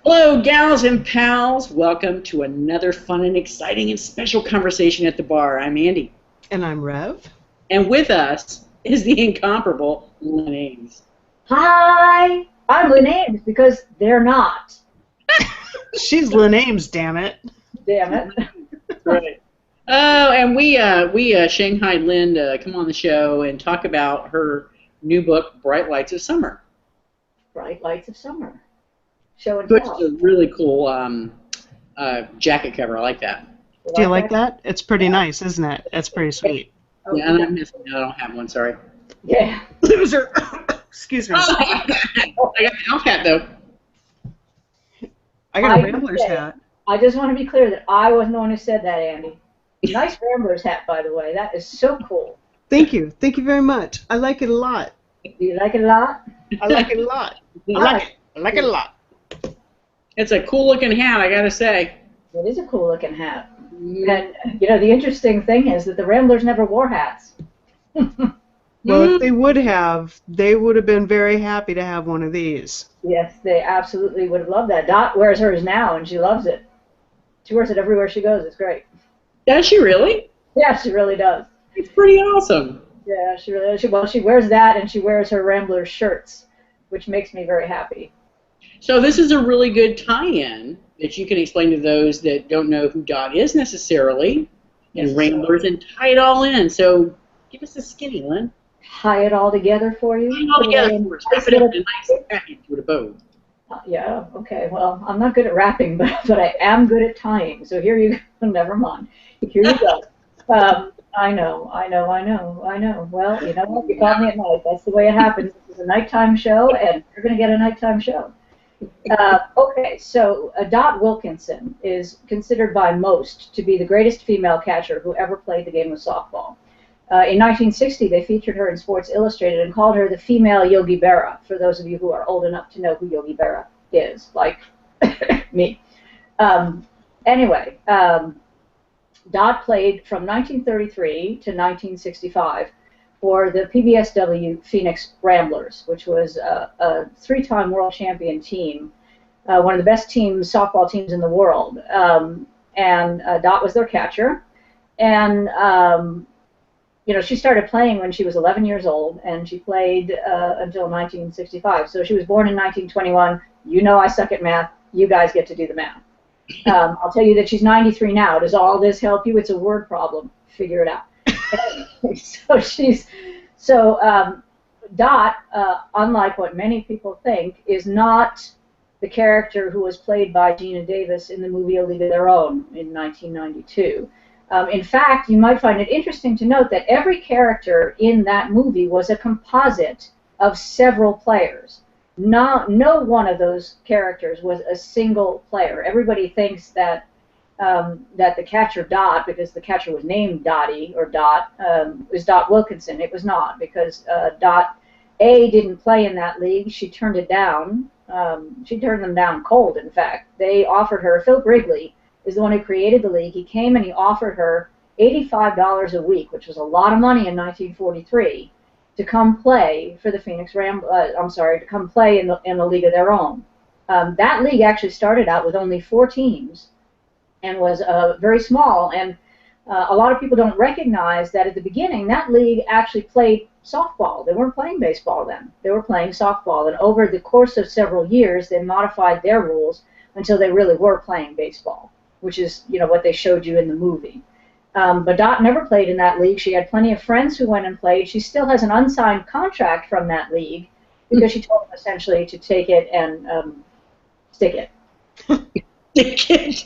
Hello, gals and pals. Welcome to another fun and exciting and special conversation at the bar. I'm Andy. And I'm Rev. And with us is the incomparable Lynn Ames. Hi! I'm Lynn Ames because they're not. She's Lynn Ames, damn it. Damn it. Right. Oh, and we shanghaied Lynn to come on the show and talk about her new book, Bright Lights of Summer. Bright Lights of Summer. Show and Which tell. is a really cool jacket cover. I like that. Do you like that? It's pretty nice, isn't it? It's pretty sweet. Oh, Yeah, and I'm missing. I don't have one. Sorry. Yeah. Loser. Excuse me. I got the elf hat though. I got a Ramblers hat. I just want to be clear that I wasn't the one who said that, Andy. Nice Ramblers hat, by the way. That is so cool. Thank you. Thank you very much. I like it a lot. Do you like it a lot? I like it a lot. I like it. I like it a lot. It's a cool looking hat, I gotta say. It is a cool looking hat. And, you know, the interesting thing is that the Ramblers never wore hats. Well, if they would have been very happy to have one of these. Yes, they absolutely would have loved that. Dot wears hers now, and she loves it. She wears it everywhere she goes. It's great. Does she really? Yeah, she really does. It's pretty awesome. Yeah, she really does. Well, she wears that, and she wears her Ramblers shirts, which makes me very happy. So this is a really good tie-in that you can explain to those that don't know who Dot is necessarily, and Ramblers, and tie it all in. So give us a skinny, Lynn. Tie it all together for you. Tie it all together for us. Wrap it up in a nice package with a bow. Yeah, okay. Well, I'm not good at wrapping, but I am good at tying. So here you go. Never mind. Here you go. I know. Well, you know what? You caught me at night. That's the way it happens. This is a nighttime show, and you're going to get a nighttime show. Okay, so Dot Wilkinson is considered by most to be the greatest female catcher who ever played the game of softball. In 1960, they featured her in Sports Illustrated and called her the female Yogi Berra, for those of you who are old enough to know who Yogi Berra is, like me. Anyway, Dot played from 1933 to 1965 for the PBSW Phoenix Ramblers, which was a three-time world champion team, one of the best softball teams in the world. And Dot was their catcher. And you know, she started playing when she was 11 years old, and she played until 1965. So she was born in 1921. You know I suck at math. You guys get to do the math. I'll tell you that she's 93 now. Does all this help you? It's a word problem. Figure it out. Dot, unlike what many people think, is not the character who was played by Gina Davis in the movie A League of Their Own in 1992. In fact, you might find it interesting to note that every character in that movie was a composite of several players. No one of those characters was a single player. Everybody thinks that that the catcher Dot, because the catcher was named Dottie or Dot, was Dot Wilkinson. It was not, because Dot A didn't play in that league. She turned it down. She turned them down cold, in fact. They offered her, Phil Wrigley is the one who created the league. He came and he offered her $85 a week, which was a lot of money in 1943, to come play for the Phoenix to come play in a league of their own. That league actually started out with only 4 teams and was very small. And a lot of people don't recognize that at the beginning, that league actually played softball. They weren't playing baseball then. They were playing softball. And over the course of several years, they modified their rules until they really were playing baseball, which is, you know, what they showed you in the movie. But Dot never played in that league. She had plenty of friends who went and played. She still has an unsigned contract from that league because she told them essentially to take it and stick it. Stick it.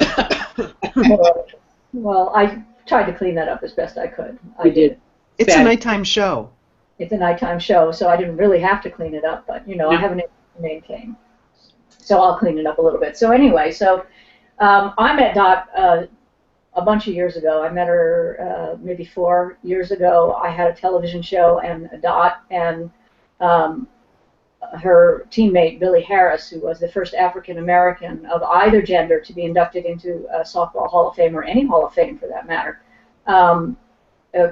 Well, I tried to clean that up as best I could. I did. It's a nighttime show. It's a nighttime show, so I didn't really have to clean it up, but, you know, I have a name came. So I'll clean it up a little bit. So anyway, I met Dot a bunch of years ago. I met her maybe 4 years ago. I had a television show, and Dot and her teammate Billy Harris, who was the first African American of either gender to be inducted into a softball Hall of Fame, or any Hall of Fame for that matter,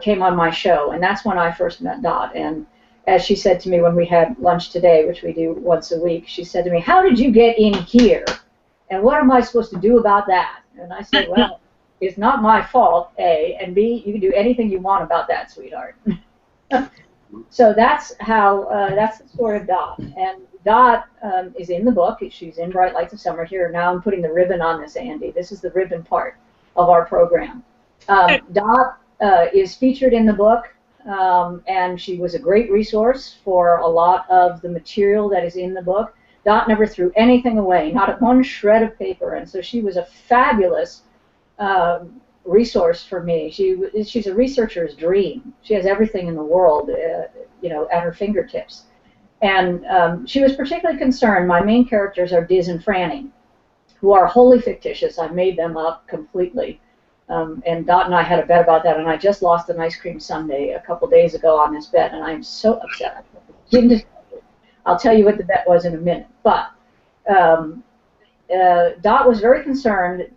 came on my show, and that's when I first met Dot. And as she said to me when we had lunch today, which we do once a week, she said to me, "How did you get in here?" And what am I supposed to do about that? And I said, well, it's not my fault, A, and B, you can do anything you want about that, sweetheart. So that's how, that's the story of Dot. And Dot is in the book. She's in Bright Lights of Summer here. Now I'm putting the ribbon on this, Andy. This is the ribbon part of our program. Dot is featured in the book, and she was a great resource for a lot of the material that is in the book. Dot never threw anything away, not one shred of paper, and so she was a fabulous resource for me. She's a researcher's dream. She has everything in the world, at her fingertips. And she was particularly concerned. My main characters are Diz and Franny, who are wholly fictitious. I've made them up completely. And Dot and I had a bet about that, and I just lost an ice cream sundae a couple days ago on this bet, and I'm so upset. I'll tell you what the bet was in a minute. But Dot was very concerned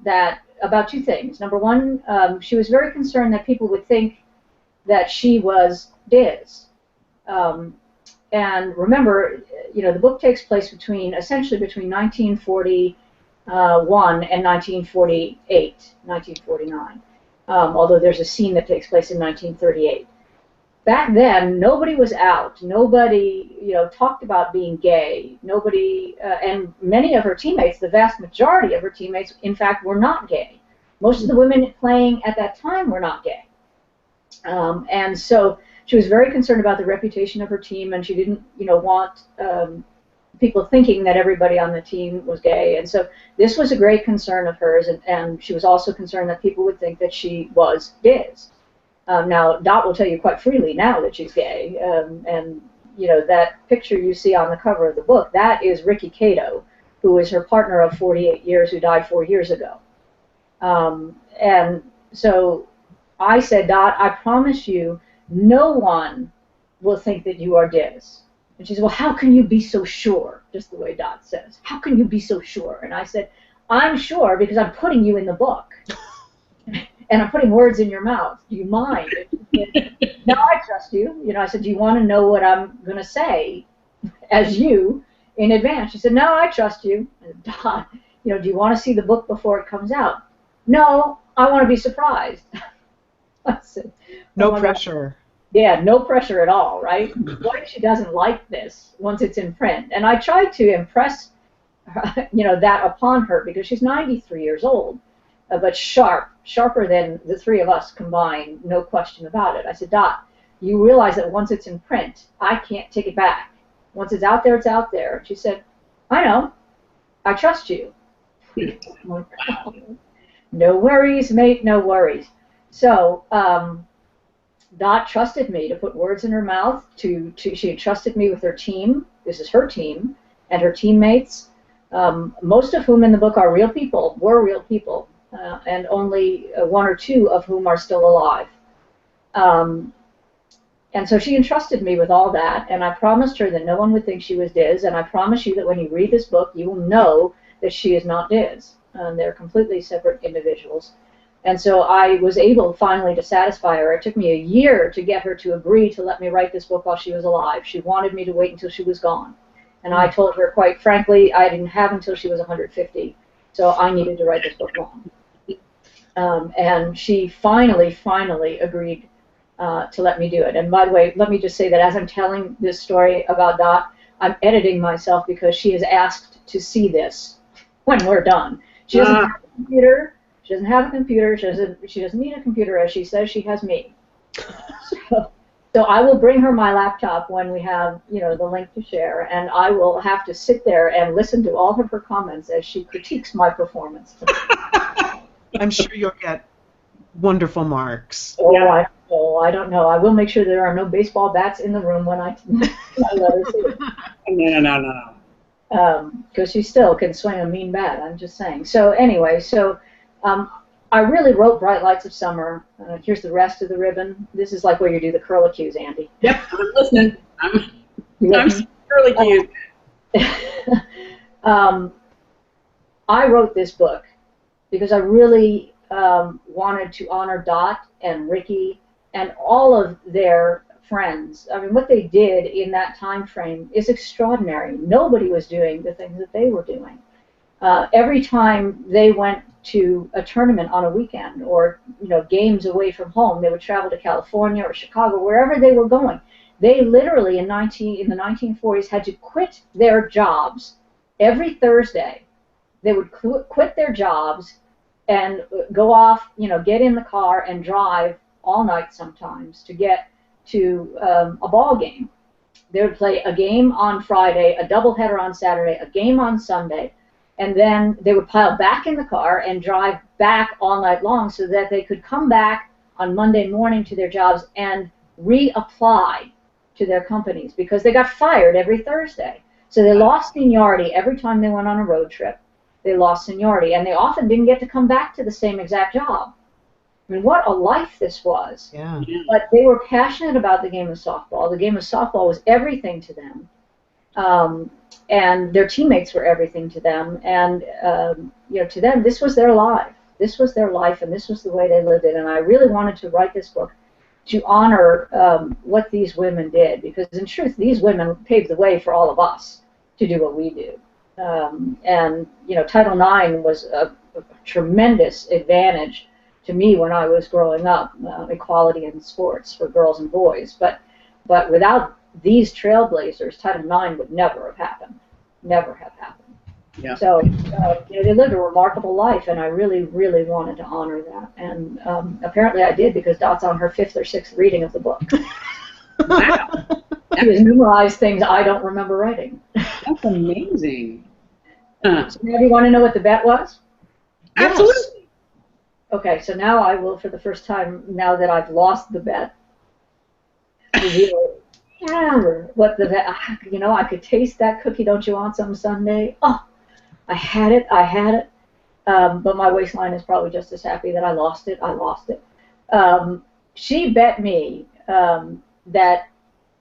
about two things. Number one, she was very concerned that people would think that she was Diz. And remember, the book takes place essentially between 1941 and 1949, although there's a scene that takes place in 1938. Back then, nobody was out. Nobody, talked about being gay. Nobody, and many of her teammates, the vast majority of her teammates, in fact, were not gay. Most of the women playing at that time were not gay. And so she was very concerned about the reputation of her team, and she didn't, want people thinking that everybody on the team was gay. And so this was a great concern of hers, and she was also concerned that people would think that she was Diz. Now, Dot will tell you quite freely now that she's gay, and that picture you see on the cover of the book, that is Ricky Cato, who is her partner of 48 years, who died 4 years ago. And so I said, Dot, I promise you, no one will think that you are Diz. And she said, well, how can you be so sure? Just the way Dot says. How can you be so sure? And I said, I'm sure because I'm putting you in the book. And I'm putting words in your mouth. Do you mind? No, I trust you. I said, do you want to know what I'm going to say as you in advance? She said, no, I trust you. And Dot, do you want to see the book before it comes out? No, I want to be surprised. I said, no pressure. Yeah, no pressure at all, right? What if she doesn't like this once it's in print? And I tried to impress her, that upon her because she's 93 years old. But sharper than the three of us combined, no question about it. I said, Dot, you realize that once it's in print, I can't take it back. Once it's out there, it's out there. She said, I know. I trust you. No worries, mate, no worries. So Dot trusted me to put words in her mouth. She had trusted me with her team. This is her team and her teammates, most of whom in the book are real people, were real people. And only one or two of whom are still alive. And so she entrusted me with all that, and I promised her that no one would think she was Diz, and I promise you that when you read this book, you will know that she is not Diz. They're completely separate individuals. And so I was able finally to satisfy her. It took me a year to get her to agree to let me write this book while she was alive. She wanted me to wait until she was gone. And I told her, quite frankly, I didn't have until she was 150, so I needed to write this book long. And she finally agreed to let me do it. And by the way, let me just say that as I'm telling this story about Dot, I'm editing myself because she has asked to see this when we're done. She doesn't have a computer. She doesn't have a computer. She doesn't need a computer, as she says. She has me. So I will bring her my laptop when we have, the link to share, and I will have to sit there and listen to all of her comments as she critiques my performance. I'm sure you'll get wonderful marks. I don't know. I will make sure there are no baseball bats in the room when I let her see it. No. Because she still can swing a mean bat, I'm just saying. So anyway, I really wrote Bright Lights of Summer. Here's the rest of the ribbon. This is like where you do the curlicues, Andy. Yep, I'm listening. I'm curlicues. I wrote this book because I really wanted to honor Dot and Ricky and all of their friends. I mean, what they did in that time frame is extraordinary. Nobody was doing the things that they were doing. every time they went to a tournament on a weekend or games away from home, they would travel to California or Chicago, wherever they were going. They literally in the 1940s had to quit their jobs every Thursday. They would quit their jobs and go off, get in the car and drive all night sometimes to get to a ball game. They would play a game on Friday, a doubleheader on Saturday, a game on Sunday, and then they would pile back in the car and drive back all night long so that they could come back on Monday morning to their jobs and reapply to their companies because they got fired every Thursday. So they lost seniority every time they went on a road trip. They lost seniority, and they often didn't get to come back to the same exact job. I mean, what a life this was. Yeah. But they were passionate about the game of softball. The game of softball was everything to them. And their teammates were everything to them. And, to them, this was their life. This was their life, and this was the way they lived it. And I really wanted to write this book to honor what these women did, because in truth, these women paved the way for all of us to do what we do. Title IX was a tremendous advantage to me when I was growing up, equality in sports for girls and boys. But without these trailblazers, Title IX would never have happened. Never have happened. Yeah. So they lived a remarkable life, and I really, really wanted to honor that. And apparently I did, because Dot's on her 5th or 6th reading of the book. Wow. She has memorized things I don't remember writing. That's amazing. So now you want to know what the bet was? Absolutely. Okay, so now I will, for the first time, now that I've lost the bet, reveal what the bet. I could taste that cookie. Don't you want some Sunday? Oh, I had it. But my waistline is probably just as happy that I lost it. She bet me that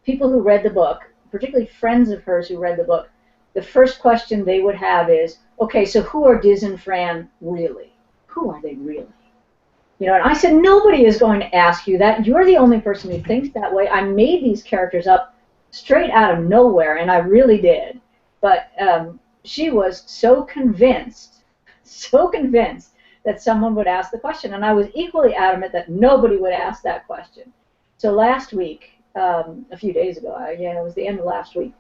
people who read the book, particularly friends of hers who read the book, the first question they would have is, okay, so who are Diz and Fran really? Who are they really? And I said, nobody is going to ask you that. You're the only person who thinks that way. I made these characters up straight out of nowhere, and I really did. But she was so convinced that someone would ask the question, and I was equally adamant that nobody would ask that question. So last week, a few days ago, it was the end of last week,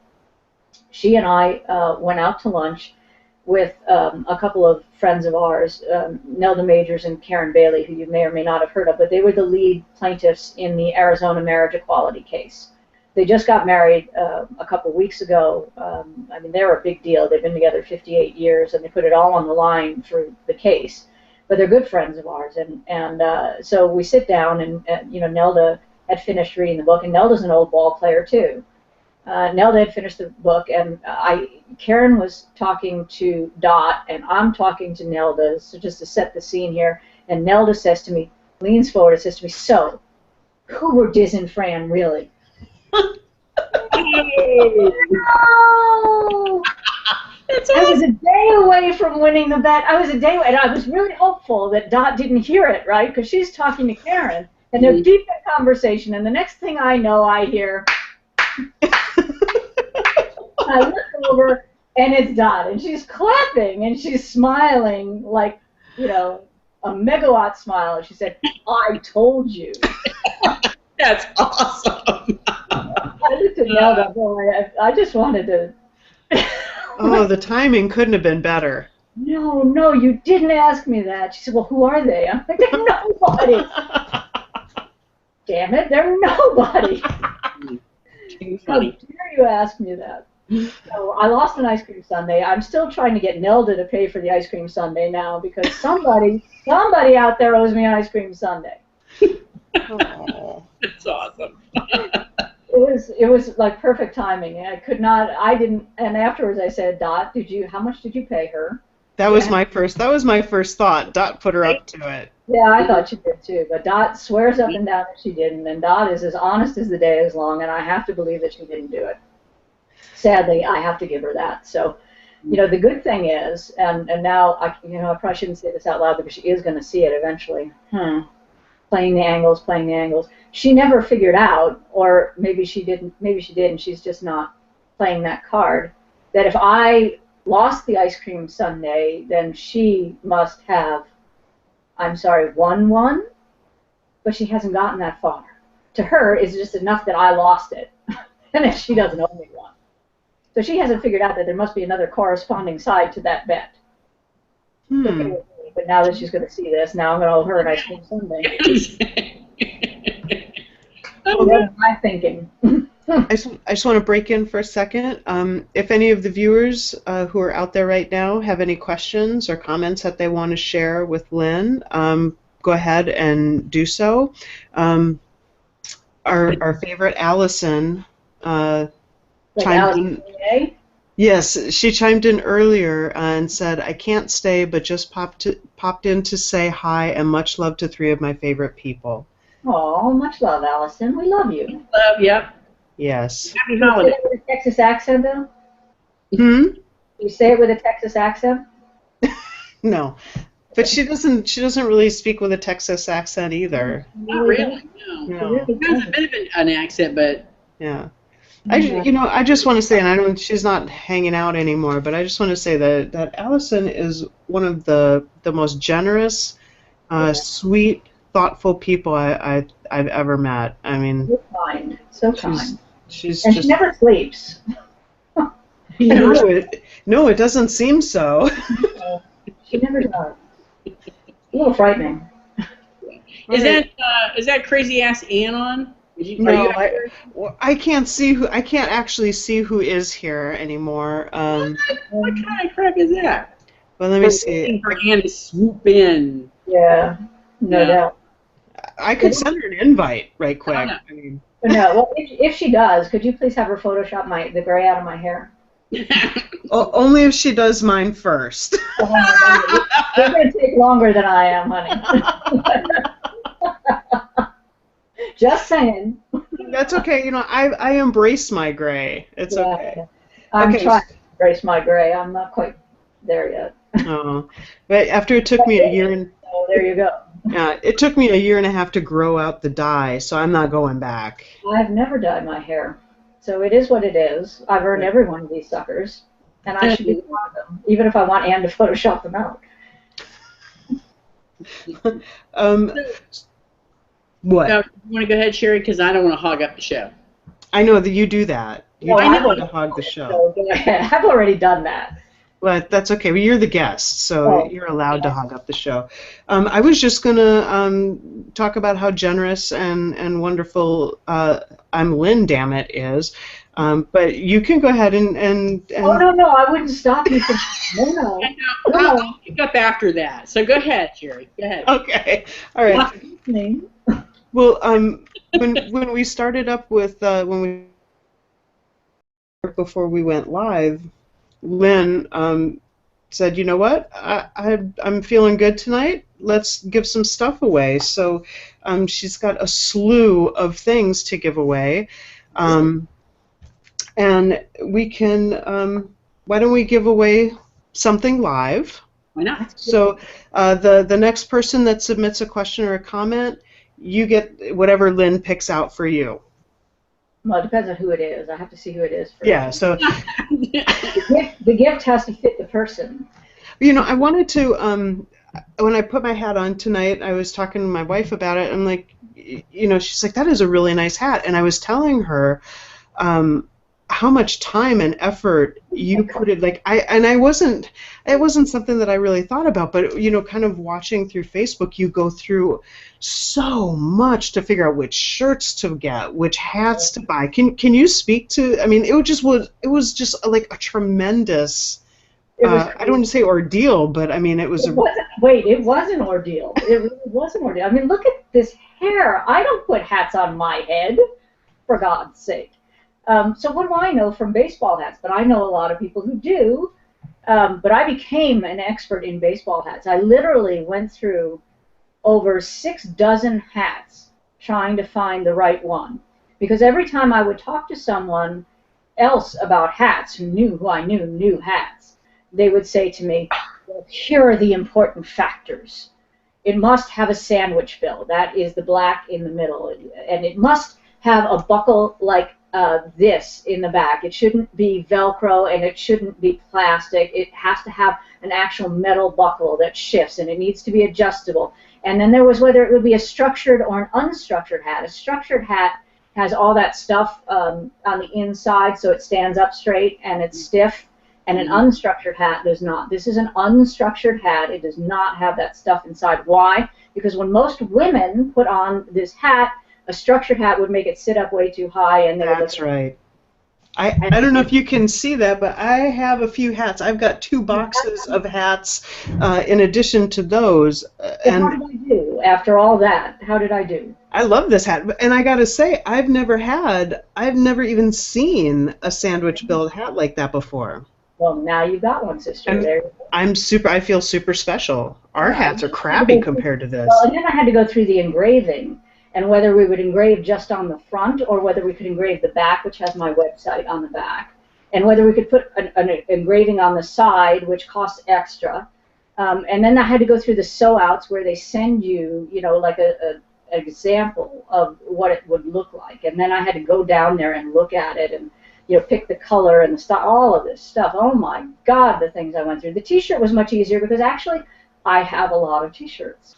she and I went out to lunch with a couple of friends of ours, Nelda Majors and Karen Bailey, who you may or may not have heard of, but they were the lead plaintiffs in the Arizona marriage equality case. They just got married a couple of weeks ago. They're a big deal. They've been together 58 years, and they put it all on the line for the case. But they're good friends of ours, and so we sit down, and Nelda had finished reading the book, and Nelda's an old ball player too. Nelda had finished the book, and Karen was talking to Dot, and I'm talking to Nelda, so just to set the scene here. And Nelda says to me, leans forward and says to me, so, who were Diz and Fran really? No! I was a day away from winning the bet. I was a day away, and I was really hopeful that Dot didn't hear it, right? Because she's talking to Karen, and they're deep in conversation, and the next thing I know, I hear... I look over, and it's Dot, and she's clapping, and she's smiling like, a megawatt smile. And she said, I told you. That's awesome. I looked at Nelda, boy, I just wanted to... Oh, the timing couldn't have been better. No, you didn't ask me that. She said, well, who are they? I'm like, they're nobody. Damn it, they're nobody. How dare you ask me that? So I lost an ice cream sundae. I'm still trying to get Nelda to pay for the ice cream sundae now, because somebody out there owes me an ice cream sundae. Oh, That's awesome. It was like perfect timing. I didn't, and afterwards I said, Dot, how much did you pay her? that was my first thought. Dot put her up to it. Yeah, I thought she did too, but Dot swears up and down that she didn't, and Dot is as honest as the day is long, and I have to believe that she didn't do it. Sadly, I have to give her that. So, the good thing is, and now I probably shouldn't say this out loud because she is going to see it eventually. Playing the angles. She never figured out, or maybe she did, and she's just not playing that card, that if I lost the ice cream sundae, then she must have, I'm sorry, won one, but she hasn't gotten that far. To her, it's just enough that I lost it, and then she doesn't owe me one. So she hasn't figured out that there must be another corresponding side to that bet. Okay with me, but now that she's going to see this, now I'm going to owe her an ice cream sundae. What am I thinking? I just want to break in for a second. If any of the viewers who are out there right now have any questions or comments that they want to share with Lynn, go ahead and do so. Our favorite Allison chimed in. Yes, she chimed in earlier and said, "I can't stay, but just popped in to say hi and much love to 3 of my favorite people." Oh, much love, Allison. We love you. Love, yep. Yes. Happy Do you say holiday. it with a Texas accent, though? Hmm? Do you say it with a Texas accent? No. But she doesn't really speak with a Texas accent either. Not really, no. No. It has a bit of an accent, but Yeah. I just want to say, and I don't, she's not hanging out anymore, but I just want to say that Allison is one of the most generous, sweet, thoughtful people I've ever met. I mean, So kind. So kind. She's And just she never sleeps. no, it doesn't seem so. She never does. It's a little frightening. is that crazy ass Ann on? No, I can't see who. I can't actually see who is here anymore. What kind of crap is that? Well, let me see. Waiting for Ann to swoop in. Yeah, no doubt. I could send her an invite right quick. I mean, No, well, if she does, could you please have her Photoshop the gray out of my hair? only if she does mine first. It's going to take longer than I am, honey. Just saying. That's okay. You know, I embrace my gray. It's okay. I'm Okay. trying to embrace my gray. I'm not quite there yet. Oh, but after it took me a year and So there you go. it took me a year and a half to grow out the dye, so I'm not going back. I've never dyed my hair, so it is what it is. I've earned every one of these suckers, and I should be one of them, even if I want Ann to Photoshop them out. What? Now, you want to go ahead, Sherry? Because I don't want to hog up the show. I know that you do that. You Well, don't I want to hog the show. So go ahead. I've already done that. But that's okay. Well, you're the guest, so you're allowed to hog up the show. I was just going to talk about how generous and wonderful Lynn, damn it, is. But you can go ahead and Oh, no, I wouldn't stop you from... No. I'll pick up after that. So go ahead, Sherry. Go ahead. Okay. All right. Well, when we started up with before we went live, Lynn said, "You know what? I'm feeling good tonight. Let's give some stuff away." So she's got a slew of things to give away, and we can. Why don't we give away something live? Why not? So the next person that submits a question or a comment, you get whatever Lynn picks out for you. Well, it depends on who it is. I have to see who it is first. Yeah, so the gift has to fit the person. you know, I wanted to when I put my hat on tonight, I was talking to my wife about it. I'm like, you know, she's like, "That is a really nice hat," and I was telling her how much time and effort you put in. Like it wasn't something that I really thought about, but you know, kind of watching through Facebook, you go through so much to figure out which shirts to get, which hats to buy. Can you speak to? I mean, it was just like a tremendous. I don't want to say ordeal, but I mean, it was. It was an ordeal. It really was an ordeal. I mean, look at this hair. I don't put hats on my head, for God's sake. So what do I know from baseball hats? But I know a lot of people who do. But I became an expert in baseball hats. I literally went through over 6 dozen hats trying to find the right one. Because every time I would talk to someone else about hats who I knew hats, they would say to me, well, here are the important factors. It must have a sandwich bill. That is the black in the middle. And it must have a buckle like this in the back. It shouldn't be Velcro, and it shouldn't be plastic. It has to have an actual metal buckle that shifts, and it needs to be adjustable. And then there was whether it would be a structured or an unstructured hat. A structured hat has all that stuff on the inside, so it stands up straight and it's stiff, and an unstructured hat does not. This is an unstructured hat. It does not have that stuff inside. Why? Because when most women put on this hat, a structured hat would make it sit up way too high. And that's right. I don't know if you can see that, but I have a few hats. I've got 2 boxes of hats in addition to those. And how did I do after all that? How did I do? I love this hat, and I got to say, I've never even seen a sandwich build hat like that before. Well, now you've got one, sister. And there. I feel super special. Our hats are crappy compared to this. Well, and then I had to go through the engraving, and whether we would engrave just on the front or whether we could engrave the back, which has my website on the back, and whether we could put an engraving on the side, which costs extra. And then I had to go through the sew-outs where they send you, like an example of what it would look like. And then I had to go down there and look at it and pick the color and the style, all of this stuff. Oh my God, the things I went through. The T-shirt was much easier because actually I have a lot of T-shirts.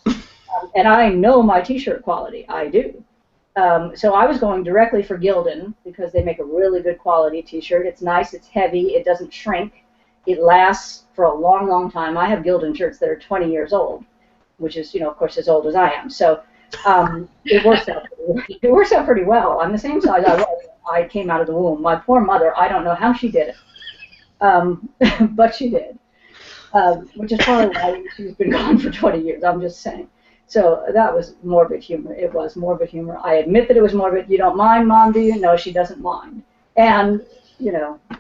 And I know my T-shirt quality. I do. So I was going directly for Gildan because they make a really good quality T-shirt. It's nice. It's heavy. It doesn't shrink. It lasts for a long, long time. I have Gildan shirts that are 20 years old, which is, of course, as old as I am. So it works out. It works out pretty well. I'm the same size I was. I came out of the womb. My poor mother, I don't know how she did it, but she did, which is probably why she's been gone for 20 years. I'm just saying. So that was morbid humor. It was morbid humor. I admit that it was morbid. You don't mind, Mom, do you? No, she doesn't mind. And,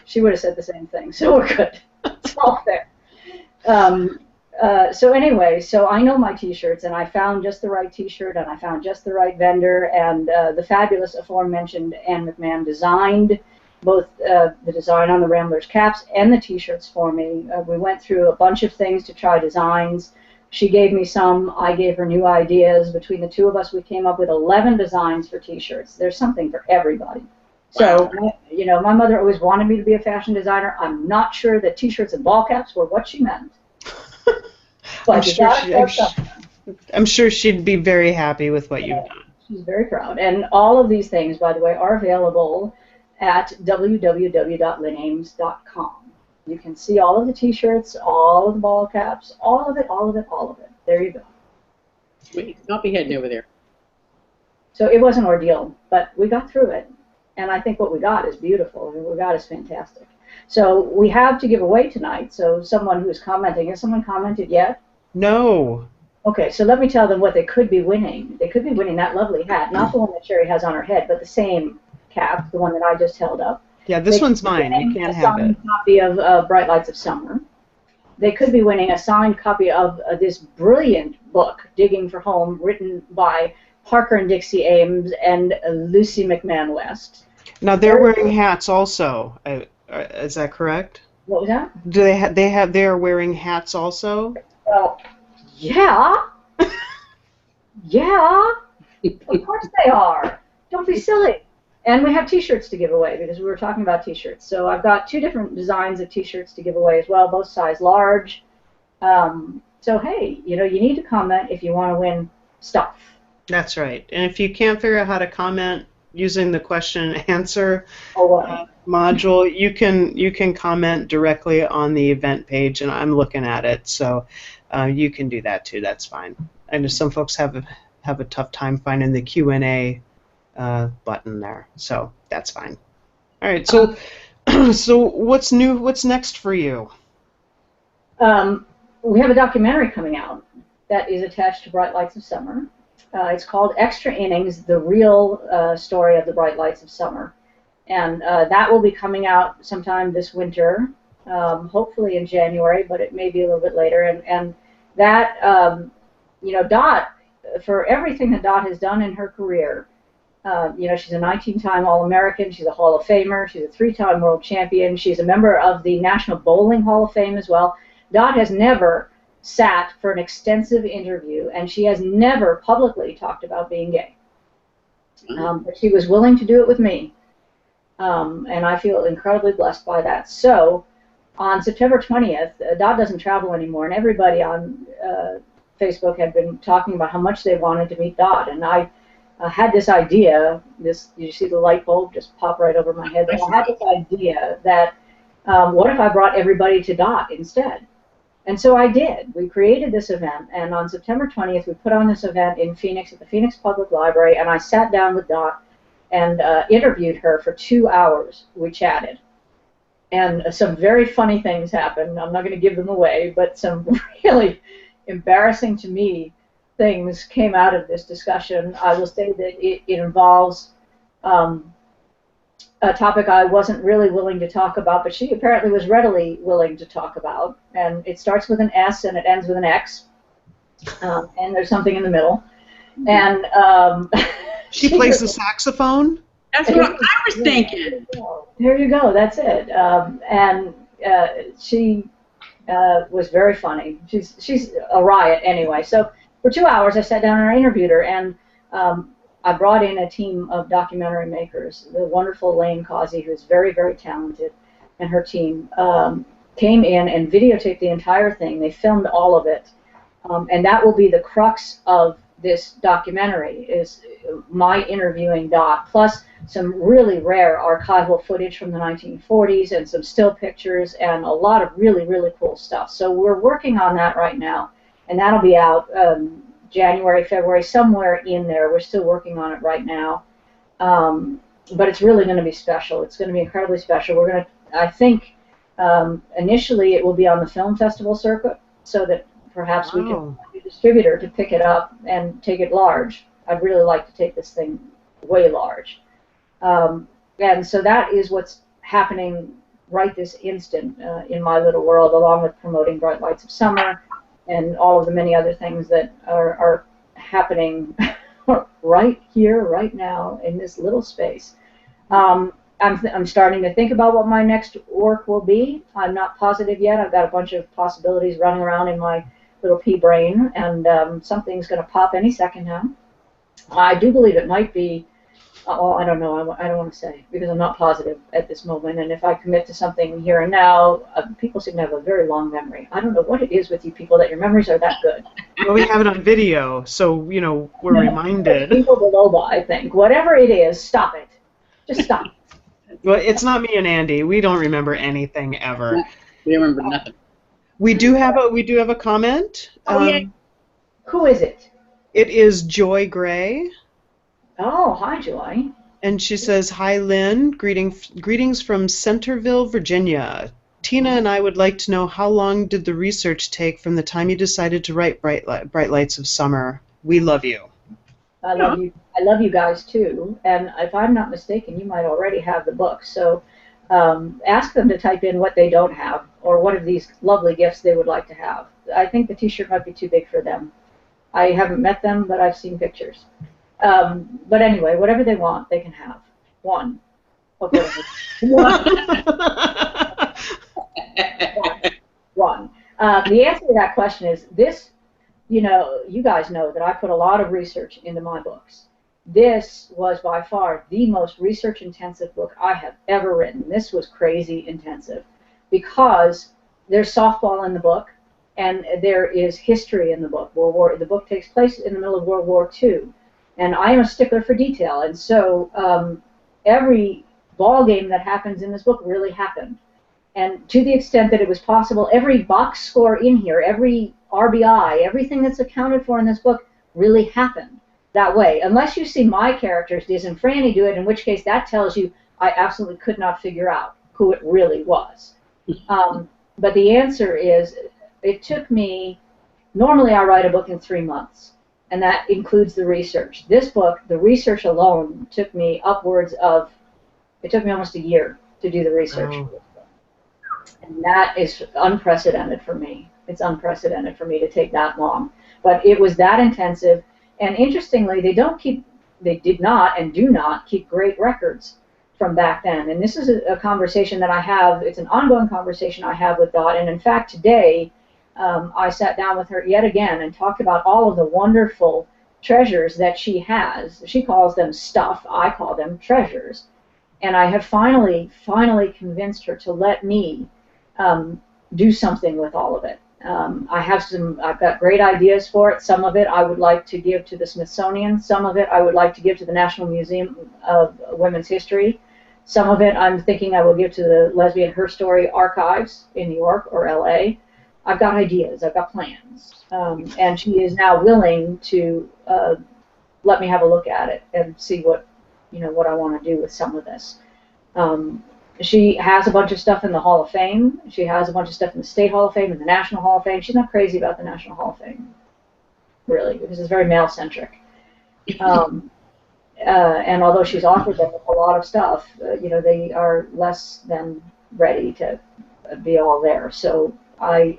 she would have said the same thing. So we're good. It's all fair. So anyway, so I know my T-shirts, and I found just the right T-shirt, and I found just the right vendor, and the fabulous aforementioned Ann McMahon designed both the design on the Ramblers caps and the T-shirts for me. We went through a bunch of things to try designs. She gave me some, I gave her new ideas. Between the two of us, we came up with 11 designs for T-shirts. There's something for everybody. So, my mother always wanted me to be a fashion designer. I'm not sure that T-shirts and ball caps were what she meant. I'm sure she'd be very happy with what you've done. She's very proud. And all of these things, by the way, are available at www.lynames.com. You can see all of the T-shirts, all of the ball caps, all of it, all of it, all of it. There you go. Sweet. I'll be heading over there. So it was an ordeal, but we got through it. And I think what we got is beautiful. What we got is fantastic. So we have to give away tonight. So someone who's commenting, has someone commented yet? No. Okay, so let me tell them what they could be winning. They could be winning that lovely hat, not the one that Sherry has on her head, but the same cap, the one that I just held up. Yeah, this one's mine. You can't have it. A copy of Bright Lights of Summer. They could be winning a signed copy of this brilliant book, Digging for Home, written by Parker and Dixie Ames and Lucy McMahon West. Now they're wearing hats also. Is that correct? What was that? Do they are wearing hats also? Well, yeah. Yeah. Of course they are. Don't be silly. And we have T-shirts to give away because we were talking about T-shirts. So I've got 2 different designs of T-shirts to give away as well, both size large. So hey, you need to comment if you want to win stuff. That's right. And if you can't figure out how to comment using the question and answer module, you can comment directly on the event page, and I'm looking at it, so you can do that too. That's fine. I know some folks have a tough time finding the Q&A button there, so that's fine. All right. So so what's new? What's next for you? We have a documentary coming out that is attached to Bright Lights of Summer. It's called Extra Innings, the real story of the Bright Lights of Summer. And that will be coming out sometime this winter, hopefully in January, but it may be a little bit later. And that, Dot, for everything that Dot has done in her career, she's a 19-time All-American, she's a Hall of Famer, she's a 3-time world champion, she's a member of the National Bowling Hall of Fame as well. Dot has never sat for an extensive interview, and she has never publicly talked about being gay. But she was willing to do it with me. And I feel incredibly blessed by that. So on September 20th, Dot doesn't travel anymore, and everybody on Facebook had been talking about how much they wanted to meet Dot, and I had this idea. You see the light bulb just pop right over my head. But I had this idea that what if I brought everybody to Dot instead? And so I did. We created this event, and on September 20th, we put on this event in Phoenix at the Phoenix Public Library, and I sat down with Dot and interviewed her for 2 hours. We chatted. And some very funny things happened. I'm not going to give them away, but some really embarrassing to me things came out of this discussion. I will say that it involves a topic I wasn't really willing to talk about, but she apparently was readily willing to talk about. And it starts with an S and it ends with an X, and there's something in the middle. And she plays the saxophone. That's what I was thinking. There you go. That's it. And she was very funny. She's a riot anyway. So for 2 hours, I sat down and I interviewed her, and I brought in a team of documentary makers. The wonderful Lane Causey, who's very, very talented, and her team came in and videotaped the entire thing. They filmed all of it, and that will be the crux of this documentary, is my interviewing Dot, plus some really rare archival footage from the 1940s and some still pictures and a lot of really, really cool stuff. So we're working on that right now, and that'll be out January, February, somewhere in there. We're still working on it right now, but it's really going to be special. It's going to be incredibly special. We're going to, I think, initially it will be on the film festival circuit, so that perhaps we can find a distributor to pick it up and take it large. I'd really like to take this thing way large. And so that is what's happening right this instant in my little world, along with promoting Bright Lights of Summer and all of the many other things that are happening right here, right now, in this little space. I'm starting to think about what my next work will be. I'm not positive yet. I've got a bunch of possibilities running around in my little pea brain, and something's going to pop any second now. I do believe it might be, I don't know, I don't want to say, because I'm not positive at this moment, and if I commit to something here and now, people seem to have a very long memory. I don't know what it is with you people that your memories are that good. Well, we have it on video, so, you know, we're reminded. People below, I think. Whatever it is, stop it. Just stop it. Well, it's not me and Andy. We don't remember anything ever. We remember nothing. We do have a comment. Oh, yeah. Who is it? It is Joy Gray. Oh, hi, Joy. And she says, "Hi, Lynn. Greetings from Centerville, Virginia. Tina and I would like to know, how long did the research take from the time you decided to write Bright Lights of Summer? We love you." I love you. I love you guys too. And if I'm not mistaken, you might already have the book. So ask them to type in what they don't have, or what of these lovely gifts they would like to have. I think the T-shirt might be too big for them. I haven't met them, but I've seen pictures. But anyway, whatever they want, they can have. One. One. The answer to that question is this. You know, you guys know that I put a lot of research into my books. This was by far the most research-intensive book I have ever written. This was crazy intensive because there's softball in the book, and there is history in the book. The book takes place in the middle of World War II, and I am a stickler for detail, and so every ball game that happens in this book really happened. And to the extent that it was possible, every box score in here, every RBI, everything that's accounted for in this book really happened that way. Unless you see my characters, Diz and Franny, do it, in which case that tells you I absolutely could not figure out who it really was. But the answer is, it took me, normally I write a book in 3 months, and that includes the research. This book, the research alone, took me upwards of, it took me almost a year to do the research. Oh. And that is unprecedented for me. It's unprecedented for me to take that long. But it was that intensive, and interestingly, they did not and do not keep great records from back then. And this is a conversation that I have, it's an ongoing conversation I have with Dot, and in fact today I sat down with her yet again and talked about all of the wonderful treasures that she has. She calls them stuff, I call them treasures. And I have finally convinced her to let me do something with all of it. I've got great ideas for it. Some of it I would like to give to the Smithsonian. Some of it I would like to give to the National Museum of Women's History. Some of it I'm thinking I will give to the Lesbian Her Story Archives in New York or LA. I've got ideas. I've got plans. And she is now willing to let me have a look at it and see what I want to do with some of this. She has a bunch of stuff in the Hall of Fame. She has a bunch of stuff in the State Hall of Fame and the National Hall of Fame. She's not crazy about the National Hall of Fame, really, because it's very male-centric. And although she's offered them a lot of stuff, they are less than ready to be all there. So I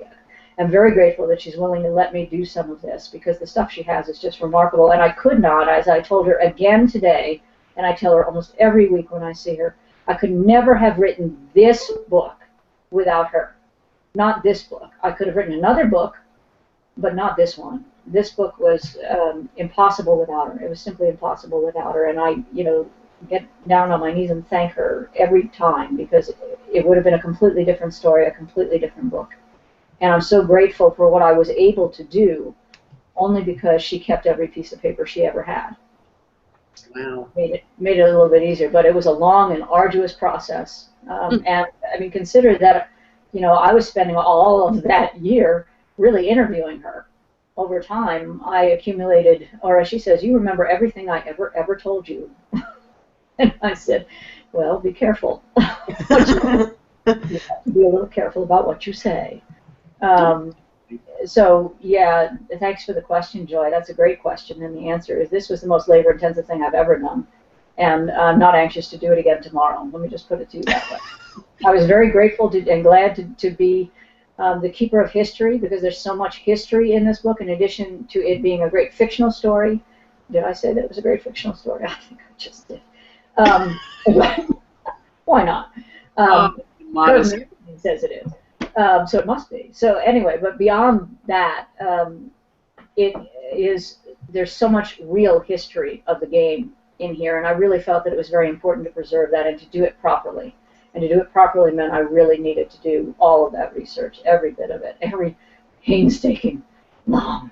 am very grateful that she's willing to let me do some of this, because the stuff she has is just remarkable. And I could not, as I told her again today, and I tell her almost every week when I see her, I could never have written this book without her. Not this book. I could have written another book, but not this one. This book was impossible without her. It was simply impossible without her. And I, get down on my knees and thank her every time, because it would have been a completely different story, a completely different book. And I'm so grateful for what I was able to do, only because she kept every piece of paper she ever had. Wow. Made it a little bit easier, but it was a long and arduous process. And I mean, consider that, I was spending all of that year really interviewing her. Over time, I accumulated, or as she says, you remember everything I ever told you. And I said, well, be careful. You have to be a little careful about what you say. So, yeah, thanks for the question, Joy. That's a great question, and the answer is this was the most labor-intensive thing I've ever done, and I'm not anxious to do it again tomorrow. Let me just put it to you that way. I was very grateful and glad to be the keeper of history, because there's so much history in this book, in addition to it being a great fictional story. Did I say that it was a great fictional story? I think I just did. Why not? It says it is. So it must be. So anyway, but beyond that, there's so much real history of the game in here, and I really felt that it was very important to preserve that and to do it properly. And to do it properly meant I really needed to do all of that research, every bit of it, every painstaking, long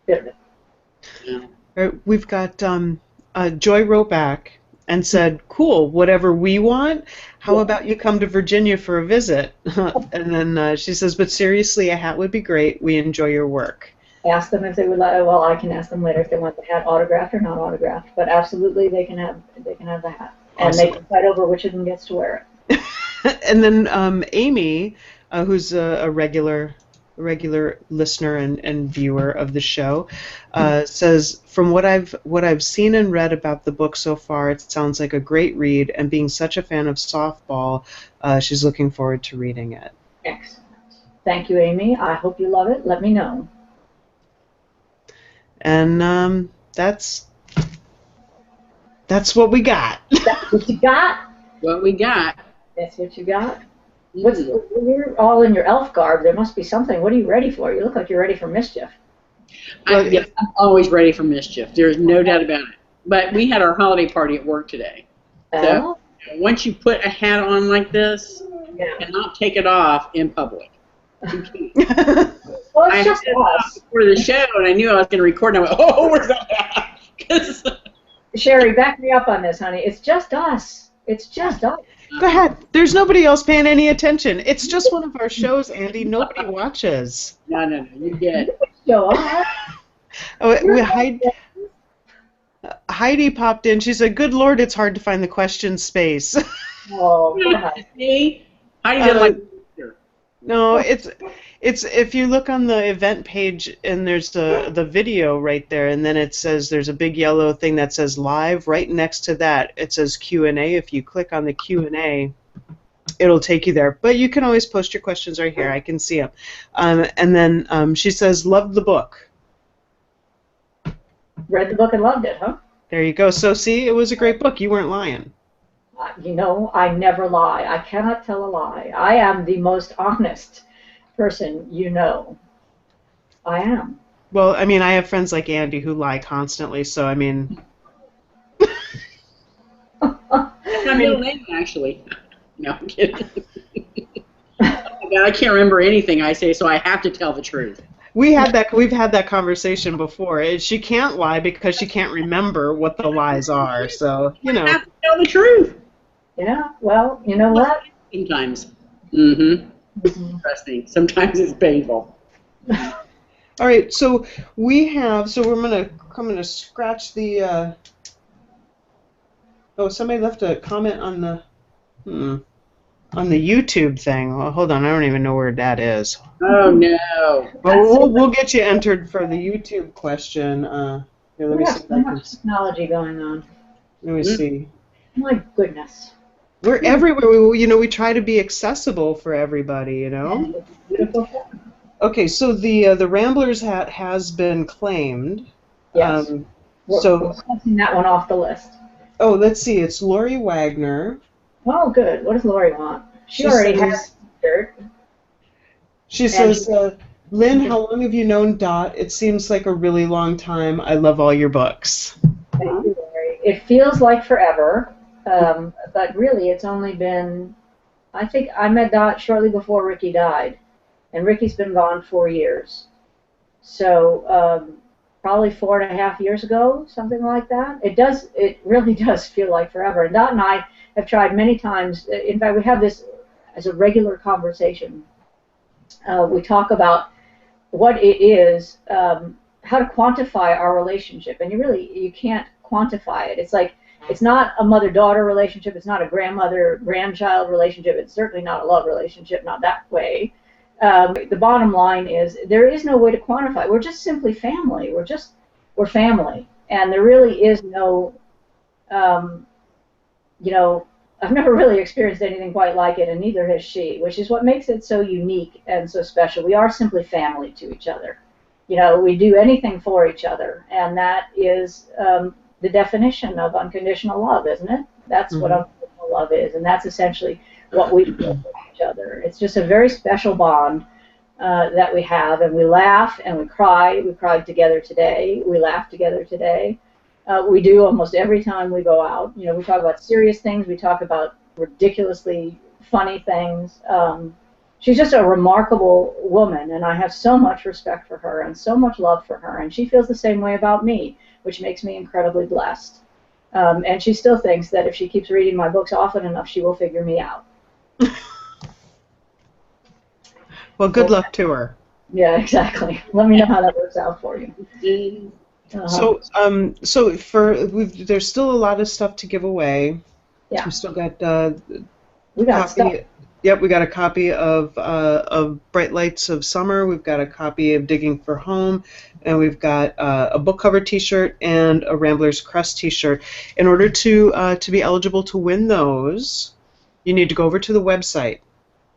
bit of it. Yeah. We've got Joy wrote back and said, cool, whatever we want, how about you come to Virginia for a visit? And then she says, but seriously, a hat would be great. We enjoy your work. Ask them if they would like. Well, I can ask them later if they want the hat autographed or not autographed. But absolutely, they can have the hat, and awesome. They can fight over which of them gets to wear it. And then Amy, who's a regular listener and viewer of the show, says, from what I've seen and read about the book so far, it sounds like a great read, and being such a fan of softball, she's looking forward to reading it. Excellent. Thank you, Amy. I hope you love it. Let me know. And that's what we got. That's what you got? What we got. That's what you got? You're all in your elf garb. There must be something. What are you ready for? You look like you're ready for mischief. I'm always ready for mischief. There's no doubt about it. But we had our holiday party at work today. So once you put a hat on like this, you cannot take it off in public. You can't. Well, it's just us. For the show, and I knew I was going to record, and I went, oh, where's that hat? Sherry, back me up on this, honey. It's just us. It's just us. Go ahead. There's nobody else paying any attention. It's just one of our shows, Andy. Nobody watches. No. You get. Show up. Heidi popped in. She said, "Good Lord, it's hard to find the question space." Oh, God. See? Heidi didn't like. No, it's if you look on the event page and there's the video right there, and then it says there's a big yellow thing that says live. Right next to that, it says Q&A. If you click on the Q&A, it'll take you there. But you can always post your questions right here. I can see them. And then she says, "Loved the book." Read the book and loved it, huh? There you go. So see, it was a great book. You weren't lying. You know, I never lie. I cannot tell a lie. I am the most honest person you know. I am. Well, I mean, I have friends like Andy who lie constantly, so I mean... I'm my middle name, actually. No, I'm kidding. Oh my God, I can't remember anything I say, so I have to tell the truth. We've had that conversation before. She can't lie because she can't remember what the lies are. So, I have to tell the truth. Yeah, well, you know what? Sometimes. Mm-hmm. Interesting. Sometimes it's painful. All right, so I'm gonna scratch the. Oh, somebody left a comment on the YouTube thing. Well, hold on, I don't even know where that is. Oh no. Well, we'll get you entered for the YouTube question. Here, let me see if I can. Technology going on. Let me see. My goodness. We're everywhere. We try to be accessible for everybody. Yeah, it's beautiful. Okay, so the Ramblers hat has been claimed. Yes. We're crossing that one off the list. Oh, let's see. It's Lori Wagner. Oh, good. What does Lori want? She already has a shirt. She says, Lynn, how long have you known Dot? It seems like a really long time. I love all your books. Thank you, Lori. It feels like forever, but really it's only been, I think I met Dot shortly before Ricky died, and Ricky's been gone 4 years. So probably 4.5 years ago, something like that. It really does feel like forever. And Dot and I have tried many times. In fact, we have this as a regular conversation. We talk about what it is, how to quantify our relationship, and you can't quantify it. It's like it's not a mother-daughter relationship. It's not a grandmother-grandchild relationship. It's certainly not a love relationship. Not that way. The bottom line is there is no way to quantify. We're just simply family. We're family, and there really is no, I've never really experienced anything quite like it, and neither has she, which is what makes it so unique and so special. We are simply family to each other. We do anything for each other, and that is the definition of unconditional love, isn't it? That's what unconditional love is, and that's essentially what we feel for each other. It's just a very special bond that we have, and we laugh and we cry. We cried together today. We laughed together today. We do almost every time we go out. We talk about serious things. We talk about ridiculously funny things. She's just a remarkable woman, and I have so much respect for her and so much love for her, and she feels the same way about me, which makes me incredibly blessed. And she still thinks that if she keeps reading my books often enough, she will figure me out. Well, good luck to her. Yeah, exactly. Let me know how that works out for you. So there's still a lot of stuff to give away. Yeah. We still got we got stuff. Yep, we got a copy of Bright Lights of Summer. We've got a copy of Digging for Home, and we've got a book cover T-shirt and a Ramblers Crest T-shirt. In order to be eligible to win those, you need to go over to the website,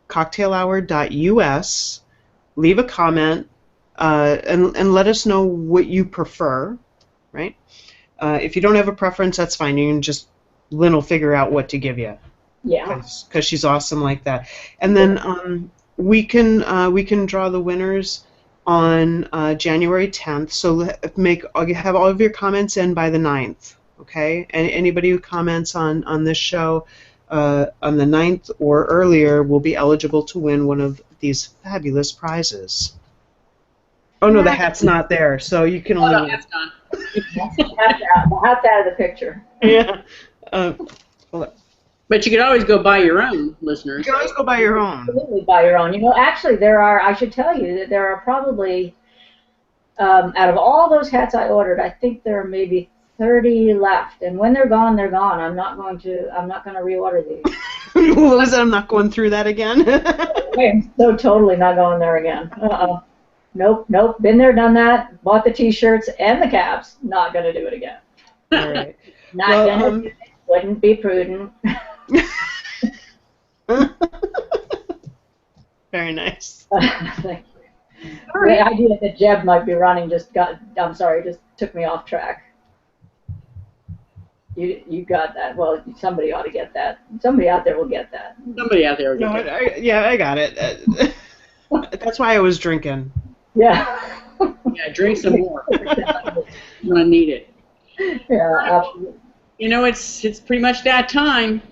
cocktailhour.us, leave a comment, and let us know what you prefer, right? If you don't have a preference, that's fine. You can Lynn will figure out what to give you. Yeah. Because she's awesome like that. And then we can draw the winners on January 10th. So have all of your comments in by the 9th. Okay. And anybody who comments on this show on the 9th or earlier will be eligible to win one of these fabulous prizes. Oh no, the hat's not there, so you can only. Oh, the hat's gone. The hat's out of the picture. Yeah. But you could always go buy your own, listeners. You can always go buy your own. Absolutely buy your own. Actually, I should tell you that there are probably, out of all those hats I ordered, I think there are maybe 30 left. And when they're gone, they're gone. I'm not going to reorder these. What was that? I'm not going through that again. I'm so totally not going there again. Nope. Been there, done that. Bought the T-shirts and the caps. Not going to do it again. All right. Not going to do it. Wouldn't be prudent. Very nice. Thank you. The idea that Jeb might be running just took me off track. You got that. Well, somebody ought to get that. Somebody out there will get that. Somebody out there will get that. I got it. That's why I was drinking. Yeah. Yeah, drink some more. When I need it. Yeah, absolutely. It's pretty much that time.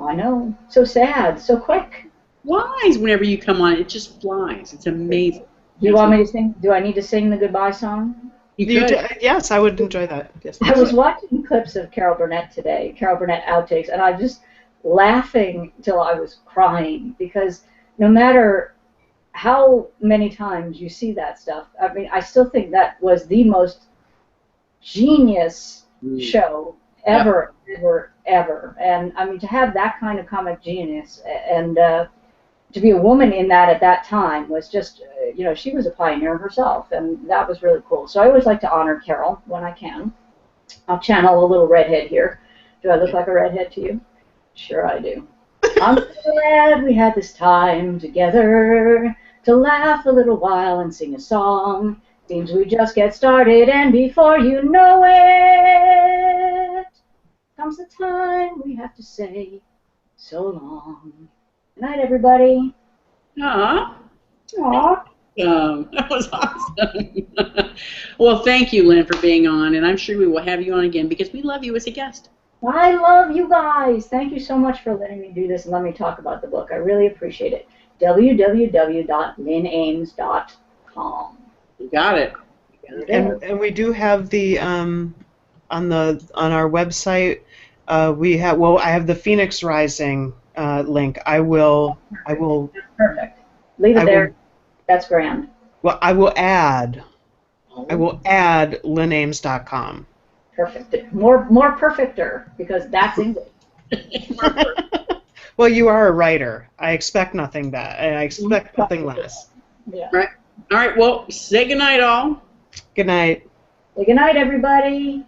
I know. So sad. So quick. Flies whenever you come on. It just flies. It's amazing. Do you want me to sing? Do I need to sing the goodbye song? Yes, I would enjoy that. Yes. I was watching clips of Carol Burnett today, Carol Burnett outtakes, and I was just laughing till I was crying because no matter how many times you see that stuff, I mean, I still think that was the most genius show ever, ever. And I mean, to have that kind of comic genius and to be a woman in that at that time was just, you know, she was a pioneer herself, and that was really cool. So I always like to honor Carol when I can. I'll channel a little redhead here. Do I look like a redhead to you? Sure I do. I'm so glad we had this time together to laugh a little while and sing a song. Seems we just get started, and before you know it, comes the time we have to say so long. Good night, everybody. Aww. Aww. That was awesome. Well, thank you, Lynn, for being on, and I'm sure we will have you on again because we love you as a guest. I love you guys. Thank you so much for letting me do this and let me talk about the book. I really appreciate it. www.lynames.com. You got it. And we do have the on our website. I have the Phoenix Rising link. I will. Perfect. Leave it there. That's grand. Well, I will add lynames.com. Perfect. More perfecter, because that's English. Well, you are a writer. I expect nothing nothing less. Yeah. All right. Well, say goodnight, all. Good night. Say goodnight, everybody.